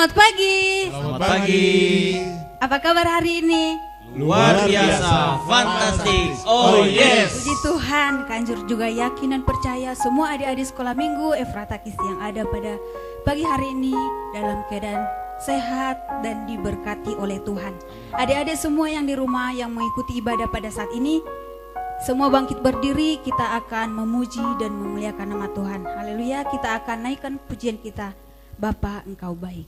Selamat pagi. Selamat pagi. Apa kabar hari ini? Luar biasa, fantastis. Oh yes. Puji Tuhan, Kanjur juga yakin dan percaya semua adik-adik sekolah minggu Efrata Kis yang ada pada pagi hari ini dalam keadaan sehat dan diberkati oleh Tuhan. Adik-adik semua yang di rumah yang mengikuti ibadah pada saat ini, semua bangkit berdiri, kita akan memuji dan memuliakan nama Tuhan. Haleluya, kita akan naikkan pujian kita. Bapa, Engkau baik.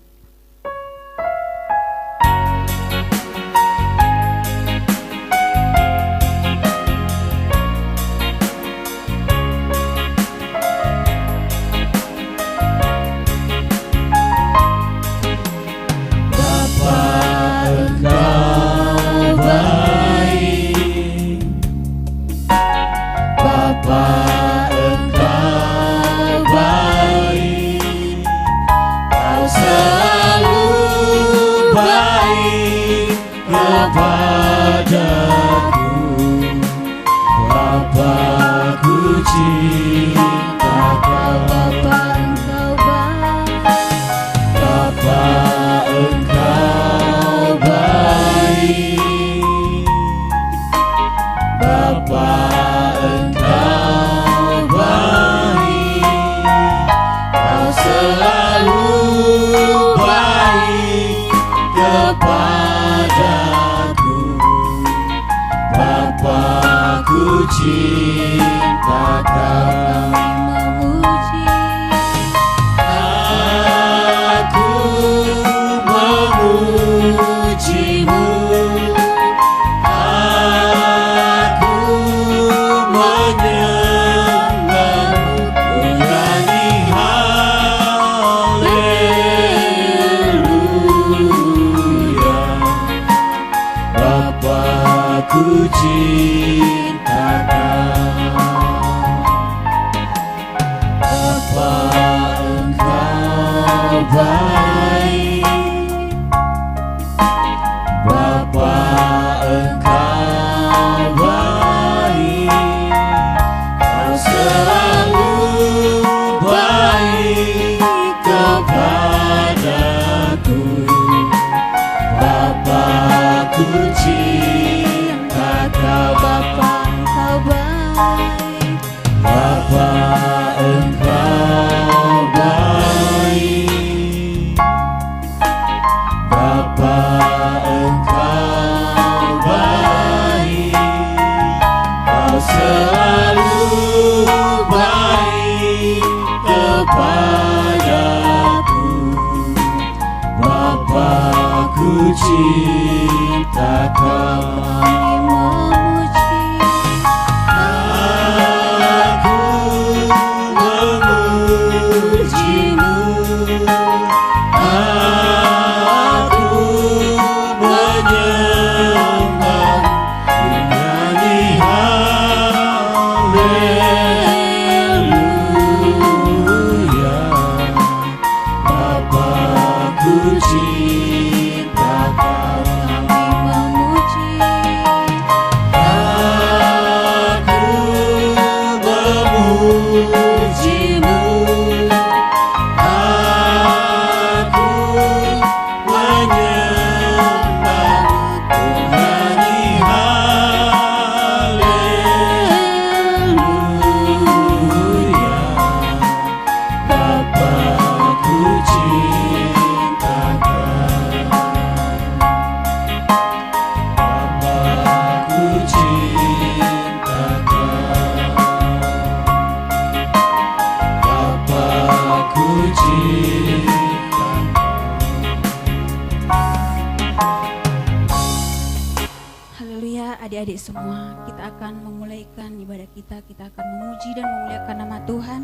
Adik-adik semua, kita akan memulaikan ibadah kita akan memuji dan memuliakan nama Tuhan.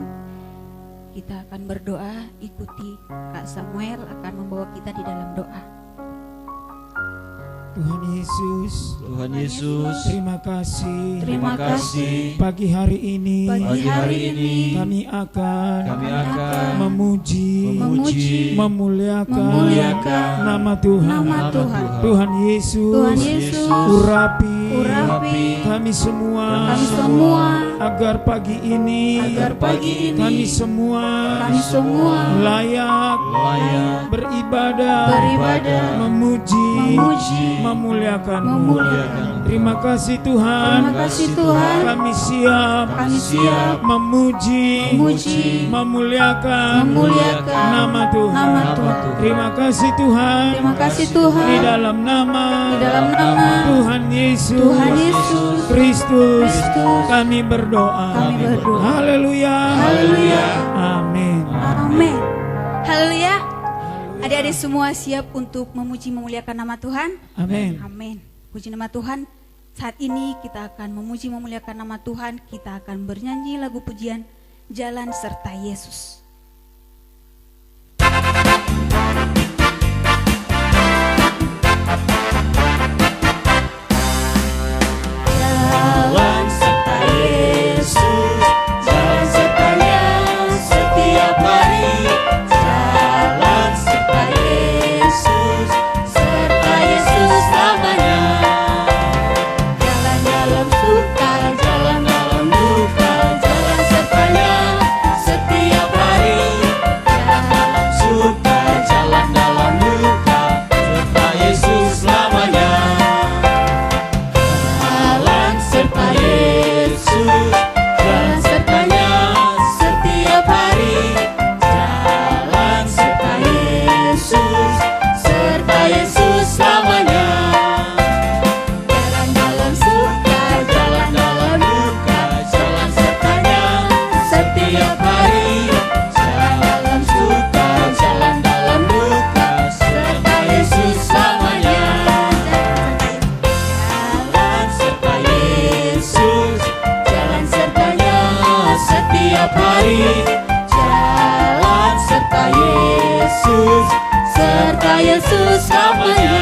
Kita akan berdoa, ikuti Kak Samuel akan membawa kita di dalam doa. Tuhan Yesus, terima kasih. Pagi hari ini kami akan memuji, memuliakan nama Tuhan. Tuhan Yesus, urapi kami semua agar pagi ini kami semua layak beribadah memuji memuliakan. Terima kasih Tuhan, kami siap memuji memuliakan nama Tuhan. Terima kasih Tuhan, di dalam nama Tuhan Yesus Kristus kami berdoa. Haleluya. Amin. Haleluya. Adik-adik semua siap untuk memuji memuliakan nama Tuhan? Amin. Puji nama Tuhan. Saat ini kita akan memuji memuliakan nama Tuhan. Kita akan bernyanyi lagu pujian Jalan Serta Yesus. Jalan serta Yesus, jalan sertanya setiap hari. Jalan serta Yesus, serta Yesus selamanya. Jalan dalam suka, jalan dalam duka, jalan sertanya setiap hari. Jalan dalam suka, jalan dalam duka, serta Yesus selamanya. Jalan serta Yesus, jalan sertanya setiap hari. Jalan serta Yesus, serta Yesus selamanya. Jalan dalam suka, jalan dalam duka, jalan sertanya setiap hari. Jalan dalam suka, jalan dalam duka, serta Yesus selamanya. Jalan serta Yesus, jalan sertanya setiap hari. Jalan serta Yesus, serta Yesus selamanya.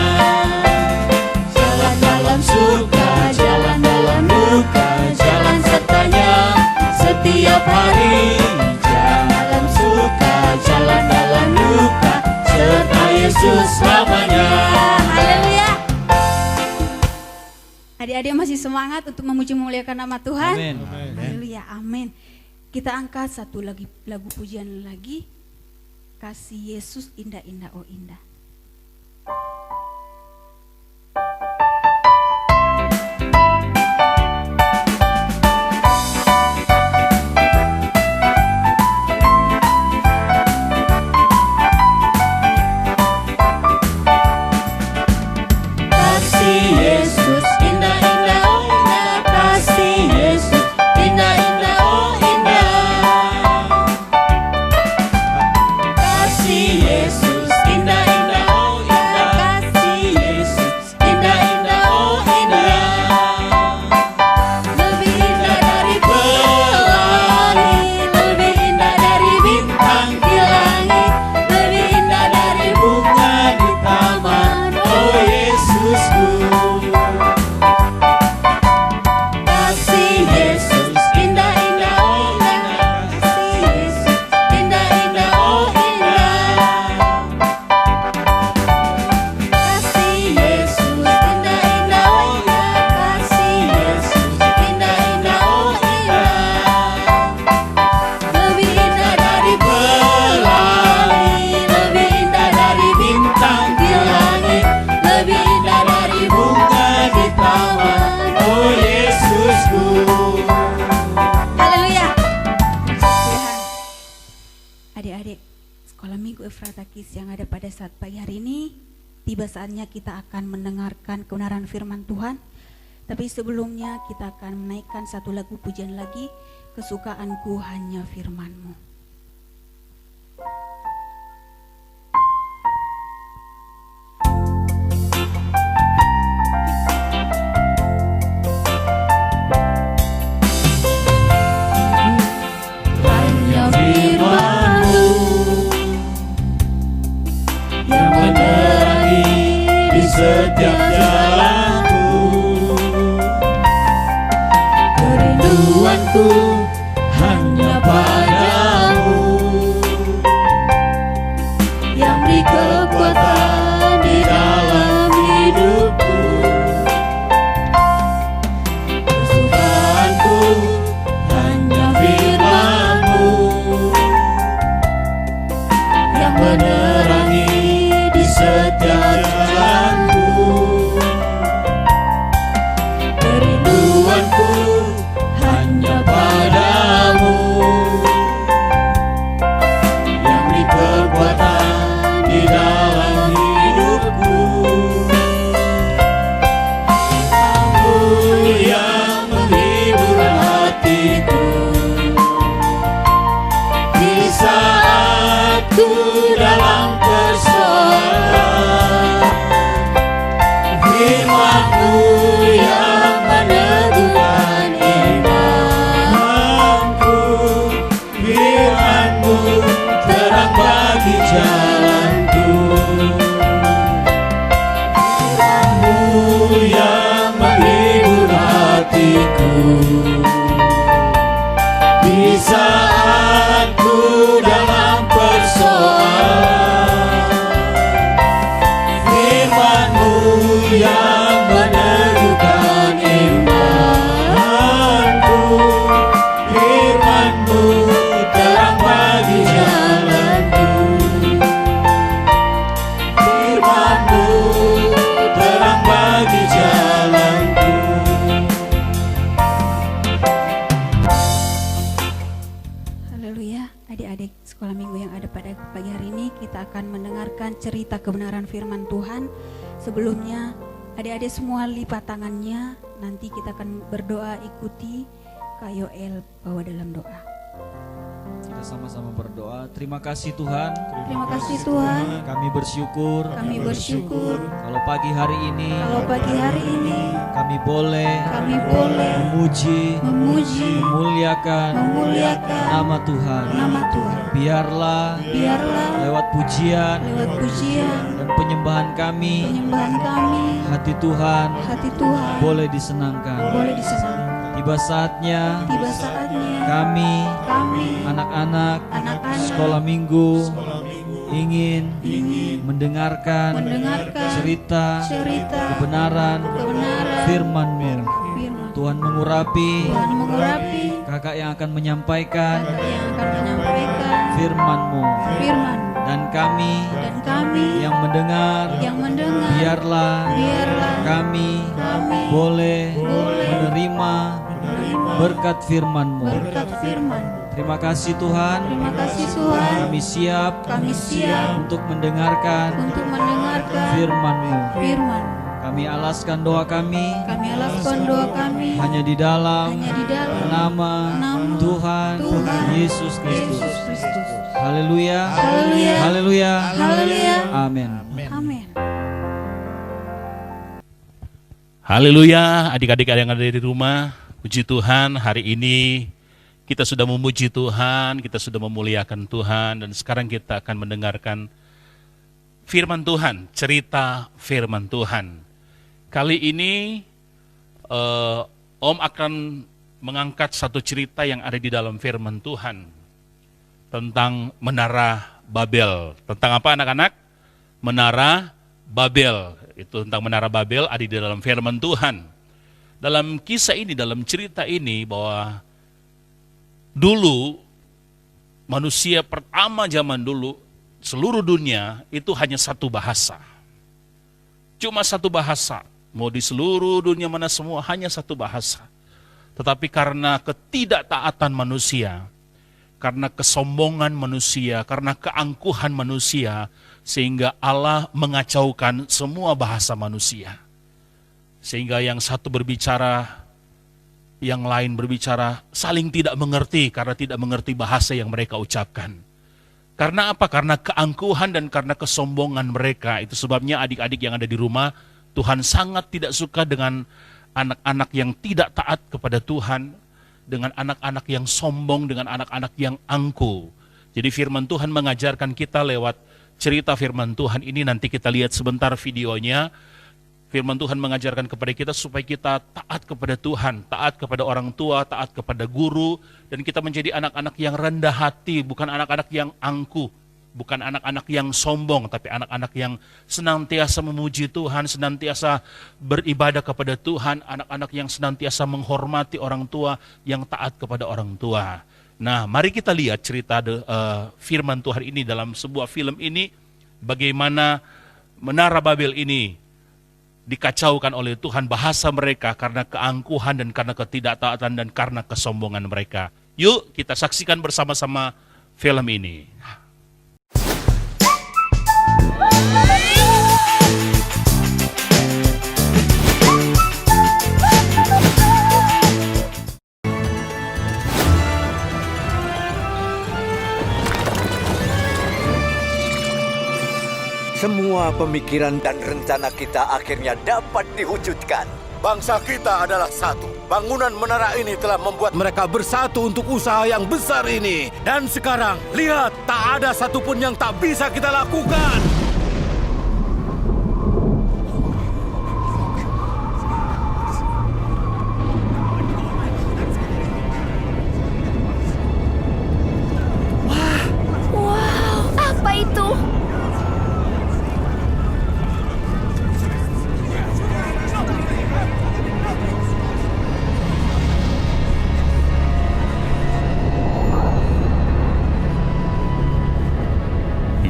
Jalan dalam suka, jalan dalam duka, jalan sertanya setiap hari. Jalan suka, jalan dalam duka, serta Yesus selamanya. Haleluya. Adik-adik masih semangat untuk memuji memuliakan nama Tuhan? Amin. Haleluya, amin. Kita angkat satu lagi lagu pujian lagi. Kasih Yesus indah-indah, oh indah. Kasih Yesus indah-indah, oh indah. Kasih Yesus indah-indah, oh indah. Kasih Yesus indah-indah, oh indah. Kasih Yesus indah-indah, oh indah. Lebih indah dari pelangi, lebih indah dari bintang di langit, lebih indah dari bunga di taman. Oh Yesusku. Kasih Yesus indah-indah, oh indah. Kasih Yesus indah-indah, oh indah. Kasih Yesus indah-indah, oh indah. Kasih Yesus indah-indah, oh indah. Lebih indah dari pelangi, lebih indah dari bintang di langit, lebih indah dari bunga di taman. Oh Yesusku. Haleluya. Tuhan. Adik-adik sekolah minggu Efrata Kids yang ada pada saat pagi hari ini, tiba saatnya kita akan mendengarkan kebenaran firman Tuhan. Tapi sebelumnya kita akan menaikkan satu lagu pujian lagi, Kesukaanku Hanya Firman-Mu. Hanya firman-Mu yang menerangi di setiap jalanku. Kerinduanku hanya padamu, yang beri kekuatan di dalam hidupku. Firman-Mu yang meneguhkan imanku, Firman-Mu terang bagi jalanku, Firman-Mu yang menghibur hatiku di saat ku dalam persoalan, Firman-Mu yang meneguhkan imanku, Firman-Mu terang bagi jalanku, Firman-Mu terang bagi jalanku. Haleluya, adik-adik sekolah minggu yang ada pada pagi hari ini, kita akan mendengarkan cerita kebenaran firman Tuhan. Sebelumnya, adik-adik semua lipat tangannya, nanti kita akan berdoa, ikuti Kak Yoel bawa dalam doa. Kita sama-sama berdoa. Terima kasih Tuhan. Terima kasih Tuhan, Kami bersyukur kami bersyukur kalau pagi hari ini kalau pagi hari ini kami boleh memuji, memuliakan nama Tuhan. nama Tuhan. Biarlah Biarlah lewat pujian lewat pujian dan penyembahan kami, hati Tuhan hati Tuhan boleh disenangkan. boleh disenangkan. Tiba saatnya Tiba saatnya kami kami anak-anak anak-anak sekolah minggu ingin mendengarkan cerita kebenaran firman-Mu. firman Tuhan mengurapi Tuhan mengurapi kakak yang akan menyampaikan yang akan menyampaikan firman-Mu, firman, dan kami dan kami yang mendengar yang mendengar biarlah kami boleh menerima berkat firman-Mu. berkat firman. Terima kasih Tuhan, Terima kasih Tuhan, kami siap untuk mendengarkan firman-Mu. firman. Kami alaskan doa kami Kami alaskan doa kami hanya di dalam nama nama Tuhan Tuhan Yesus Kristus. Yesus Kristus. Haleluya. Haleluya. Haleluya. Haleluya. Amin. Amin. Haleluya, adik-adik yang ada di rumah, puji Tuhan, hari ini kita sudah memuji Tuhan, kita sudah memuliakan Tuhan, dan sekarang kita akan mendengarkan firman Tuhan, cerita firman Tuhan. Kali ini Om akan mengangkat satu cerita yang ada di dalam firman Tuhan tentang Menara Babel. Tentang apa anak-anak? Menara Babel. Itu tentang Menara Babel ada di dalam firman Tuhan. Dalam kisah ini, dalam cerita ini, bahwa dulu manusia pertama zaman dulu, seluruh dunia itu hanya satu bahasa. Cuma satu bahasa. Mau di seluruh dunia mana semua hanya satu bahasa. Tetapi karena ketidaktaatan manusia, karena kesombongan manusia, karena keangkuhan manusia, sehingga Allah mengacaukan semua bahasa manusia. Sehingga yang satu berbicara, yang lain berbicara, saling tidak mengerti karena tidak mengerti bahasa yang mereka ucapkan. Karena apa? Karena keangkuhan dan karena kesombongan mereka. Itu sebabnya adik-adik yang ada di rumah, Tuhan sangat tidak suka dengan anak-anak yang tidak taat kepada Tuhan, dengan anak-anak yang sombong, dengan anak-anak yang angkuh. Jadi firman Tuhan mengajarkan kita lewat cerita firman Tuhan ini, nanti kita lihat sebentar videonya. Firman Tuhan mengajarkan kepada kita supaya kita taat kepada Tuhan, taat kepada orang tua, taat kepada guru, dan kita menjadi anak-anak yang rendah hati, bukan anak-anak yang angkuh, bukan anak-anak yang sombong, tapi anak-anak yang senantiasa memuji Tuhan, senantiasa beribadah kepada Tuhan, anak-anak yang senantiasa menghormati orang tua, yang taat kepada orang tua. Nah, mari kita lihat cerita firman Tuhan ini dalam sebuah film ini, bagaimana Menara Babel ini dikacaukan oleh Tuhan, bahasa mereka karena keangkuhan dan karena ketidaktaatan dan karena kesombongan mereka. Yuk kita saksikan bersama-sama film ini. semua pemikiran dan rencana kita akhirnya dapat diwujudkan. Bangsa kita adalah satu. Bangunan menara ini telah membuat mereka bersatu untuk usaha yang besar ini. Dan sekarang, lihat, tak ada satupun yang tak bisa kita lakukan. Wow, apa itu?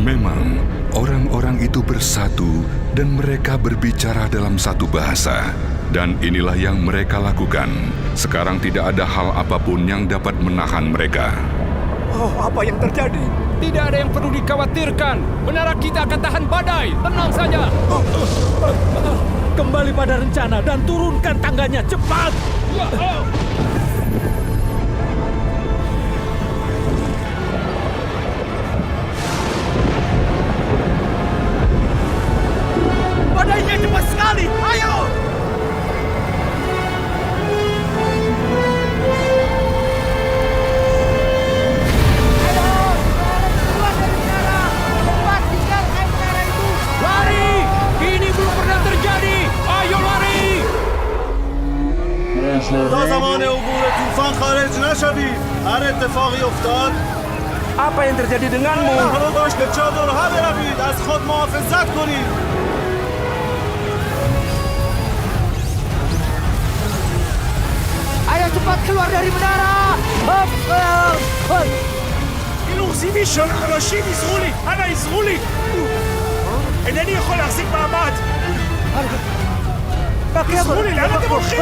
Memang orang-orang itu bersatu dan mereka berbicara dalam satu bahasa. Dan inilah yang mereka lakukan. Sekarang tidak ada hal apapun yang dapat menahan mereka. Oh, apa yang terjadi? Tidak ada yang perlu dikhawatirkan. Menara kita akan tahan badai. Tenang saja. Kembali pada rencana dan turunkan tangganya cepat. Badainya cepat sekali. Ayo! Lari! Ini belum pernah terjadi. Ayo lari! تا زمان عبور طوفان خارج نشوید. هر اتفاقی افتاد Apa yang terjadi denganmu? حالا داشت به چادرها بروید. از خود محافظت کنید. Ayo cepat keluar dari menara! אילוסי شنا راشی ایزغولی. انا ایزغولی. انني יכול להחזיק מעמד. איזغולי, לאן אתם הולכים?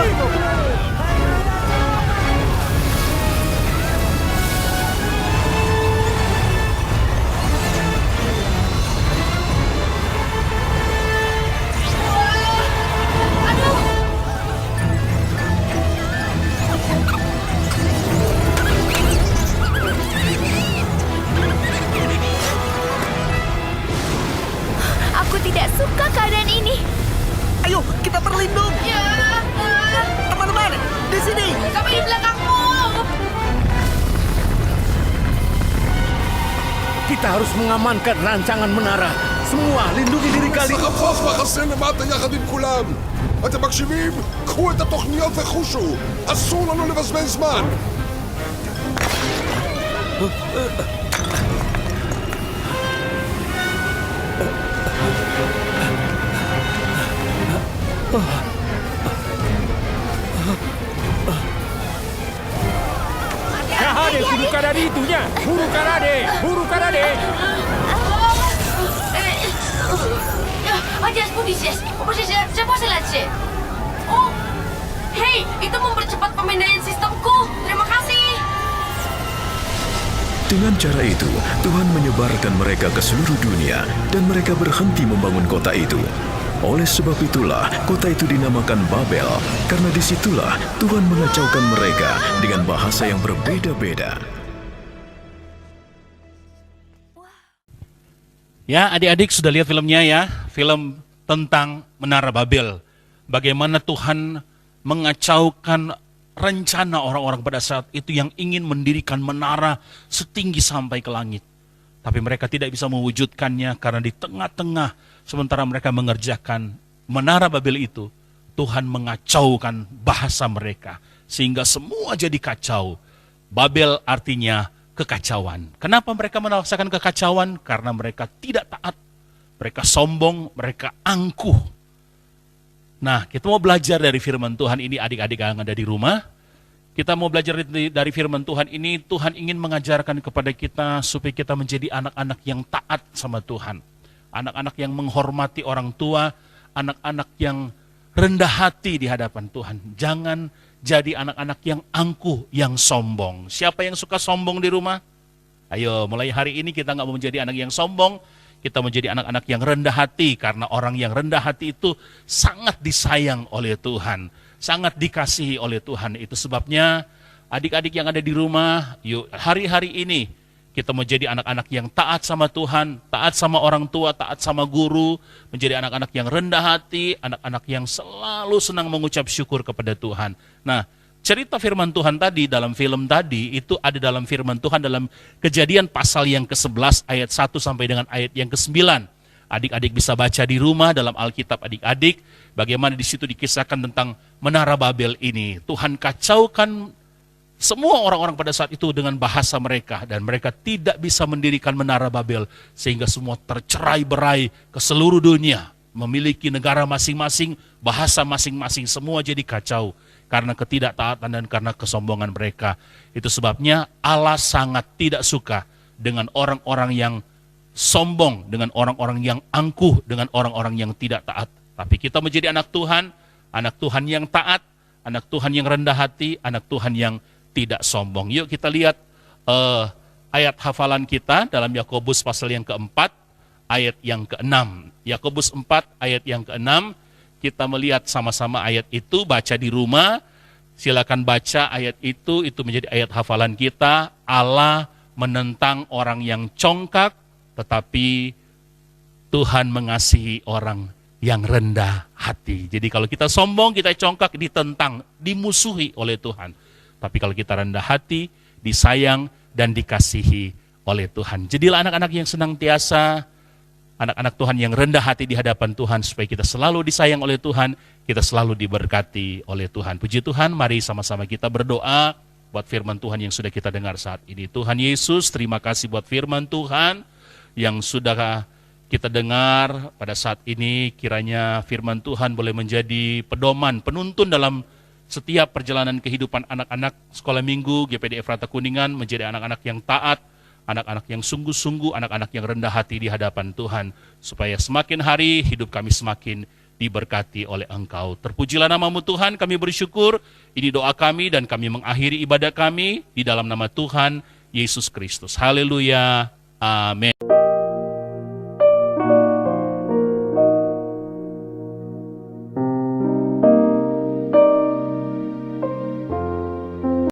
Aku tidak suka keadaan ini. Ayo, kita berlindung. Ya. Teman-teman, di sini. Kami di belakangmu. Kita harus mengamankan rancangan menara. Semua lindungi diri kalian. החפוף מחסן למטה יחד עם כולם. אתם מקשיבים? קחו את התוכניות וחושו. אסור לנו לבזבז זמן. Karade, buru Karade itunya! Buru Karade! Buru Karade! Ajas, Budises. Saya mau selesai. Oh, hei, itu mempercepat pemindaian sistemku. Terima kasih. Dengan cara itu, Tuhan menyebarkan mereka ke seluruh dunia dan mereka berhenti membangun kota itu. Oleh sebab itulah, kota itu dinamakan Babel, karena disitulah Tuhan mengacaukan mereka dengan bahasa yang berbeda-beda. Ya, adik-adik sudah lihat filmnya ya, film tentang Menara Babel. Bagaimana Tuhan mengacaukan rencana orang-orang pada saat itu yang ingin mendirikan menara setinggi sampai ke langit. Tapi mereka tidak bisa mewujudkannya karena di tengah-tengah sementara mereka mengerjakan Menara Babel itu, Tuhan mengacaukan bahasa mereka sehingga semua jadi kacau. Babel artinya kekacauan. Kenapa mereka merasakan kekacauan? Karena mereka tidak taat, mereka sombong, mereka angkuh. Nah, kita mau belajar dari firman Tuhan ini, adik-adik yang ada di rumah. Kita mau belajar dari firman Tuhan ini, Tuhan ingin mengajarkan kepada kita supaya kita menjadi anak-anak yang taat sama Tuhan. Anak-anak yang menghormati orang tua, anak-anak yang rendah hati di hadapan Tuhan. Jangan jadi anak-anak yang angkuh, yang sombong. Siapa yang suka sombong di rumah? Ayo, mulai hari ini kita nggak mau menjadi anak yang sombong, kita menjadi anak-anak yang rendah hati, karena orang yang rendah hati itu sangat disayang oleh Tuhan, sangat dikasihi oleh Tuhan. Itu sebabnya adik-adik yang ada di rumah, yuk hari-hari ini Kita menjadi anak-anak yang taat sama Tuhan, taat sama orang tua, taat sama guru, menjadi anak-anak yang rendah hati, anak-anak yang selalu senang mengucap syukur kepada Tuhan. Nah, cerita firman Tuhan tadi dalam film tadi, itu ada dalam firman Tuhan dalam Kejadian pasal yang ke-11 ayat 1 sampai dengan ayat yang ke-9. Adik-adik bisa baca di rumah dalam Alkitab adik-adik, bagaimana di situ dikisahkan tentang Menara Babel ini. Tuhan kacaukan semua orang-orang pada saat itu dengan bahasa mereka, dan mereka tidak bisa mendirikan Menara Babel, sehingga semua tercerai-berai ke seluruh dunia, memiliki negara masing-masing, bahasa masing-masing, semua jadi kacau karena ketidaktaatan dan karena kesombongan mereka. Itu sebabnya Allah sangat tidak suka dengan orang-orang yang sombong, dengan orang-orang yang angkuh, dengan orang-orang yang tidak taat. Tapi kita menjadi anak Tuhan yang taat, anak Tuhan yang rendah hati, anak Tuhan yang tidak sombong. Yuk kita lihat ayat hafalan kita dalam Yakobus pasal yang keempat, ayat yang keenam. Yakobus 4 ayat yang keenam, kita melihat sama-sama ayat itu, baca di rumah, silakan baca ayat itu menjadi ayat hafalan kita. Allah menentang orang yang congkak, tetapi Tuhan mengasihi orang yang rendah hati. Jadi kalau kita sombong, kita congkak, ditentang, dimusuhi oleh Tuhan. Tapi kalau kita rendah hati, disayang dan dikasihi oleh Tuhan. Jadilah anak-anak yang senantiasa, anak-anak Tuhan yang rendah hati di hadapan Tuhan, supaya kita selalu disayang oleh Tuhan, kita selalu diberkati oleh Tuhan. Puji Tuhan, mari sama-sama kita berdoa buat firman Tuhan yang sudah kita dengar saat ini. Tuhan Yesus, terima kasih buat firman Tuhan yang sudah kita dengar pada saat ini. Kiranya firman Tuhan boleh menjadi pedoman, penuntun dalam setiap perjalanan kehidupan anak-anak sekolah minggu GPD Efrata Kuningan, menjadi anak-anak yang taat, anak-anak yang sungguh-sungguh, anak-anak yang rendah hati di hadapan Tuhan, supaya semakin hari hidup kami semakin diberkati oleh Engkau. Terpujilah namamu Tuhan, kami bersyukur. Ini doa kami dan kami mengakhiri ibadah kami di dalam nama Tuhan Yesus Kristus. Haleluya. Amin.